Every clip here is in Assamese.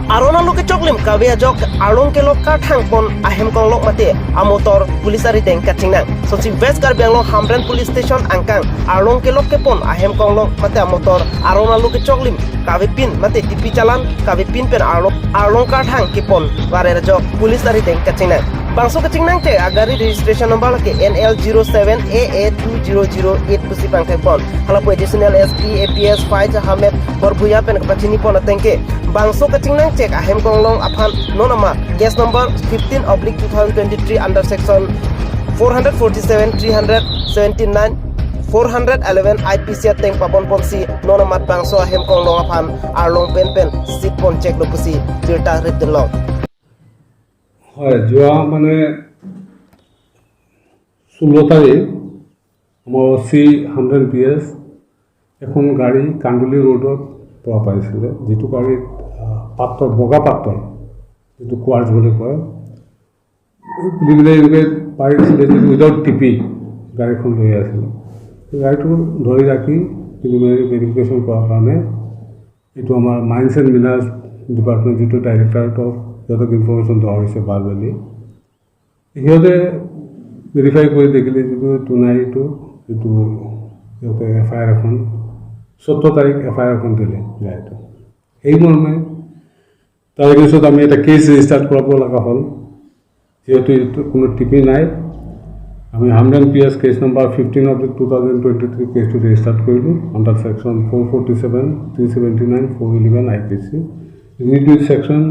Arona luke choklim kawe jok arong ke lok ka thang pon ahem kong lok mate amotor pulisari teng katingnang so si west Karbi Anglong Hamren police station angkang arong ke lok ke pon ahem kong lok mate amotor arona luke choklim kawe pin mate tipi chalan kawe pin pen arong ka thang ke pon ware jok pulisari teng katingnang bangso katingnang te agari registration number ke NL07AA2008 pusi pangkai pon halapo additional SP APS 5 hamet borbuya pen kapachini pon atengke bangso katingnang cek ahem konglong aphan nonama case number 15/2023 under section 447 379 411 IPC teng papon ponsi nonamat bangso ahem konglong aphan arlong pen sit pon cek lopusi tirta ridlong হয় যোৱা মানে 16 তাৰিখ আমাৰ চি 100 PS এখন গাড়ী কান্দুলি ৰোডত পৰা পাইছিলে যেটো গাড়ীত পাত্ৰ বগা পাত্ৰ যেটো কোৱাৰ্জ বুলি কয় পিলিবিলে এনেকৈ পাইছিলে যে উইদাউট টিপি গাড়ীখন লৈ আছিলে গাড়ীটো ধৰি ৰাখি প্ৰিলিমিনাৰী ভেৰিফিকেশ্যন কৰাৰ কাৰণে এইটো আমাৰ মাইন্স এণ্ড মিনাৰ্ছ ডিপাৰ্টমেণ্ট যেটো ডাইৰেক্টৰেট অফ যতক ইনফৰমেশ্যন দেওয়া হয়েছে বাৰবেলি সিহঁতে ভেৰিফাই কৰি দেখিলে যিটো টুনাইটো যিটো সিহঁতে FIR এখন 17 তাৰিখ FIR এখন দিলে গাড়ীটো এই মৰ্মে তাৰ পিছত আমি এটা কেছ ৰেজিষ্টাৰ কৰাব লগা হ'ল যিহেতু কোনো টিপি নাই আমি 100 PS কেছ নম্বৰ 15/2023 কেছটো ৰেজিষ্টাৰ কৰিলোঁ under সেকশ্যন 447 379 411 IPC unit সেকশ্যন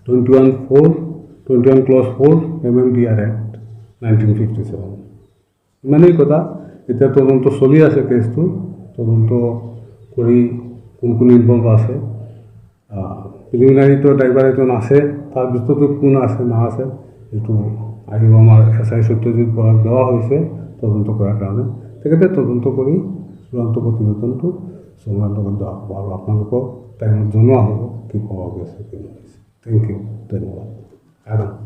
21 clause 4 MMDR Act 1957 ইমানেই কথা এতিয়া তদন্ত চলি আছে কেছটো তদন্ত কৰি কোন ইনভলভ আছে প্ৰিলিমিনাৰীটো ড্ৰাইভাৰ এজন আছে তাৰ ভিতৰতো কোন আছে না আছে এইটো আহিব আমাৰ SI সত্যজিৎ বৰাক দেওয়া হৈছে তদন্ত কৰাৰ কাৰণে তেখেতে তদন্ত কৰি চূড়ান্ত প্ৰতিবেদনটো সমাজৰ লগত দেওয়া হ'ব আৰু আপোনালোকক টাইমত জনোৱা হ'ব কি পোৱা গৈছে কি নহয় Thank you. Dhanyawad. Adam.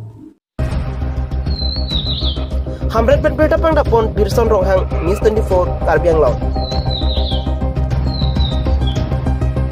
Hamren pen berita pang dapon Birson Ronghang News 24 Karbi Anglong.